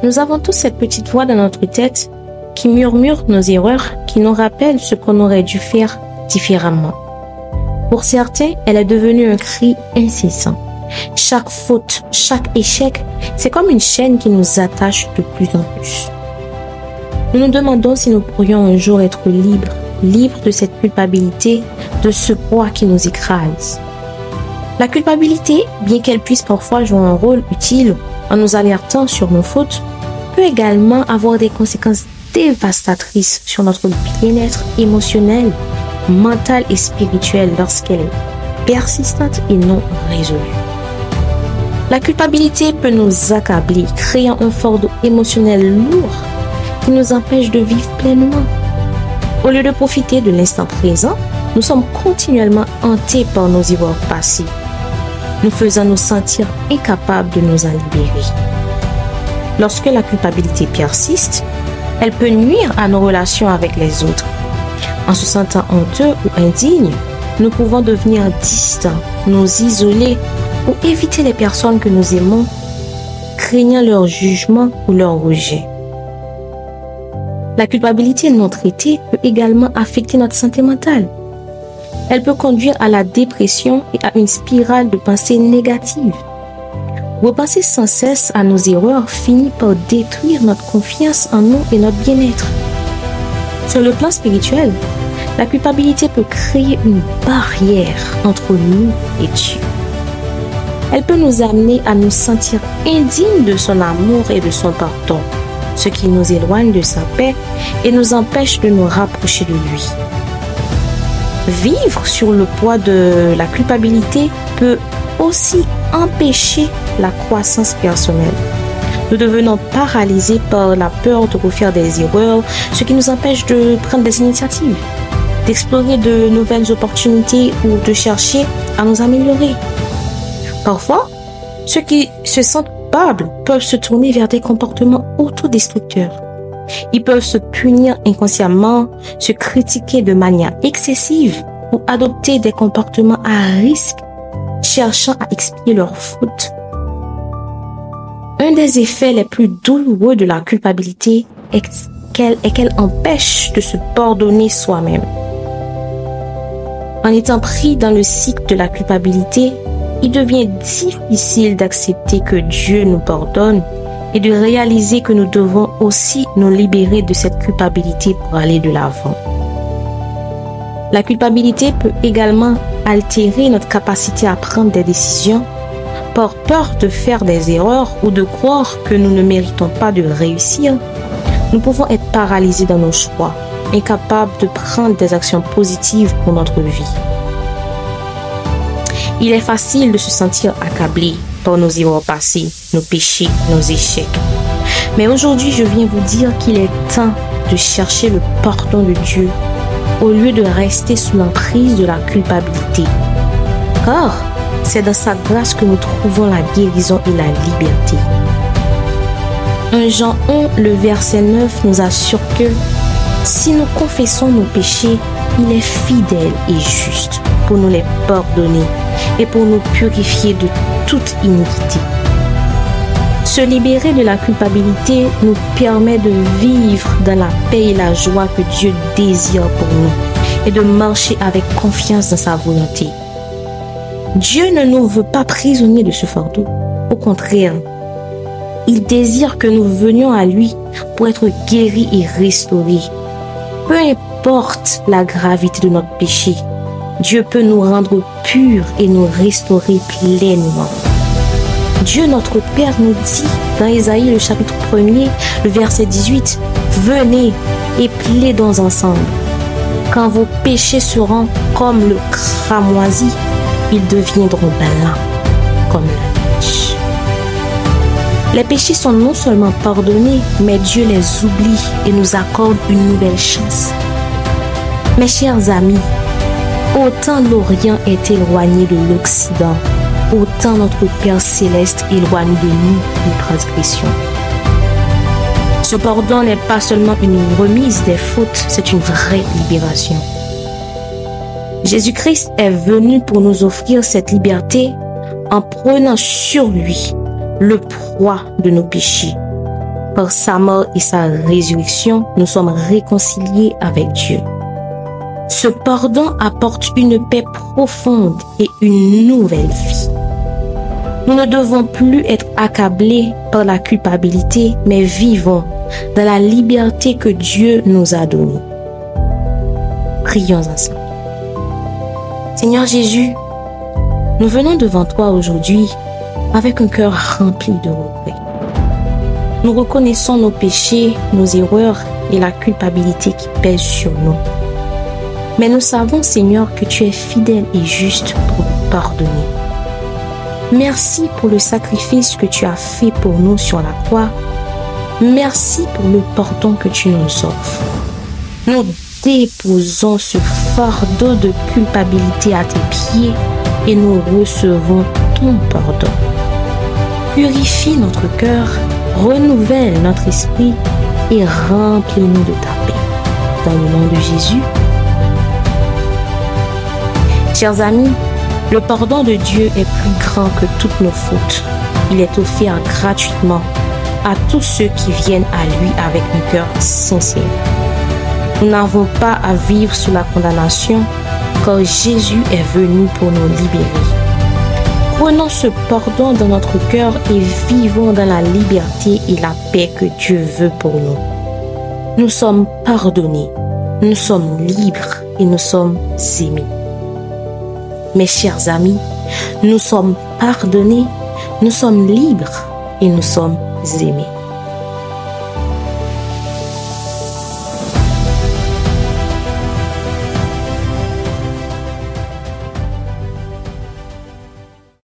Nous avons tous cette petite voix dans notre tête qui murmure nos erreurs, qui nous rappelle ce qu'on aurait dû faire différemment. Pour certains, elle est devenue un cri incessant. Chaque faute, chaque échec, c'est comme une chaîne qui nous attache de plus en plus. Nous nous demandons si nous pourrions un jour être libres de cette culpabilité, de ce poids qui nous écrase. La culpabilité, bien qu'elle puisse parfois jouer un rôle utile en nous alertant sur nos fautes, peut également avoir des conséquences dévastatrices sur notre bien-être émotionnel, mental et spirituel lorsqu'elle est persistante et non résolue. La culpabilité peut nous accabler, créant un fardeau émotionnel lourd qui nous empêche de vivre pleinement. Au lieu de profiter de l'instant présent, nous sommes continuellement hantés par nos erreurs passées, nous faisant nous sentir incapables de nous en libérer. Lorsque la culpabilité persiste, elle peut nuire à nos relations avec les autres. En se sentant honteux ou indignes, nous pouvons devenir distants, nous isoler ou éviter les personnes que nous aimons, craignant leur jugement ou leur rejet. La culpabilité non traitée peut également affecter notre santé mentale. Elle peut conduire à la dépression et à une spirale de pensées négatives. Repenser sans cesse à nos erreurs finit par détruire notre confiance en nous et notre bien-être. Sur le plan spirituel, la culpabilité peut créer une barrière entre nous et Dieu. Elle peut nous amener à nous sentir indignes de son amour et de son pardon, ce qui nous éloigne de sa paix et nous empêche de nous rapprocher de lui. Vivre sur le poids de la culpabilité peut aussi empêcher la croissance personnelle. Nous devenons paralysés par la peur de refaire des erreurs, ce qui nous empêche de prendre des initiatives, d'explorer de nouvelles opportunités ou de chercher à nous améliorer. Parfois, ceux qui se sentent coupables peuvent se tourner vers des comportements autodestructeurs. Ils peuvent se punir inconsciemment, se critiquer de manière excessive ou adopter des comportements à risque, cherchant à expier leurs fautes. Un des effets les plus douloureux de la culpabilité est qu'elle empêche de se pardonner soi-même. En étant pris dans le cycle de la culpabilité, il devient difficile d'accepter que Dieu nous pardonne et de réaliser que nous devons aussi nous libérer de cette culpabilité pour aller de l'avant. La culpabilité peut également altérer notre capacité à prendre des décisions par peur de faire des erreurs ou de croire que nous ne méritons pas de réussir. Nous pouvons être paralysés dans nos choix, incapables de prendre des actions positives pour notre vie. Il est facile de se sentir accablé par nos erreurs passées, nos péchés, nos échecs. Mais aujourd'hui, je viens vous dire qu'il est temps de chercher le pardon de Dieu au lieu de rester sous l'emprise de la culpabilité. Car c'est dans sa grâce que nous trouvons la guérison et la liberté. 1 Jean 1, le verset 9 nous assure que si nous confessons nos péchés, il est fidèle et juste pour nous les pardonner et pour nous purifier de toute iniquité. Se libérer de la culpabilité nous permet de vivre dans la paix et la joie que Dieu désire pour nous et de marcher avec confiance dans sa volonté. Dieu ne nous veut pas prisonniers de ce fardeau. Au contraire, il désire que nous venions à lui pour être guéris et restaurés. Peu importe la gravité de notre péché, Dieu peut nous rendre purs et nous restaurer pleinement. Dieu notre Père nous dit dans Ésaïe le chapitre 1er, le verset 18, « Venez et plaidons ensemble. Quand vos péchés seront comme le cramoisi, ils deviendront blancs comme la neige. » Les péchés sont non seulement pardonnés, mais Dieu les oublie et nous accorde une nouvelle chance. Mes chers amis, autant l'Orient est éloigné de l'Occident, autant notre Père Céleste éloigne de nous une transgression. Ce pardon n'est pas seulement une remise des fautes, c'est une vraie libération. Jésus-Christ est venu pour nous offrir cette liberté en prenant sur lui le poids de nos péchés. Par sa mort et sa résurrection, nous sommes réconciliés avec Dieu. Ce pardon apporte une paix profonde et une nouvelle vie. Nous ne devons plus être accablés par la culpabilité, mais vivons dans la liberté que Dieu nous a donnée. Prions ensemble. Seigneur Jésus, nous venons devant toi aujourd'hui avec un cœur rempli de regrets. Nous reconnaissons nos péchés, nos erreurs et la culpabilité qui pèse sur nous. Mais nous savons, Seigneur, que tu es fidèle et juste pour nous pardonner. Merci pour le sacrifice que tu as fait pour nous sur la croix. Merci pour le pardon que tu nous offres. Nous déposons ce fardeau de culpabilité à tes pieds et nous recevons ton pardon. Purifie notre cœur, renouvelle notre esprit et remplis-nous de ta paix. Dans le nom de Jésus. Chers amis, le pardon de Dieu est plus grand que toutes nos fautes. Il est offert gratuitement à tous ceux qui viennent à lui avec un cœur sincère. Nous n'avons pas à vivre sous la condamnation, car Jésus est venu pour nous libérer. Prenons ce pardon dans notre cœur et vivons dans la liberté et la paix que Dieu veut pour nous. Nous sommes pardonnés, nous sommes libres et nous sommes aimés. Mes chers amis, nous sommes pardonnés, nous sommes libres et nous sommes aimés.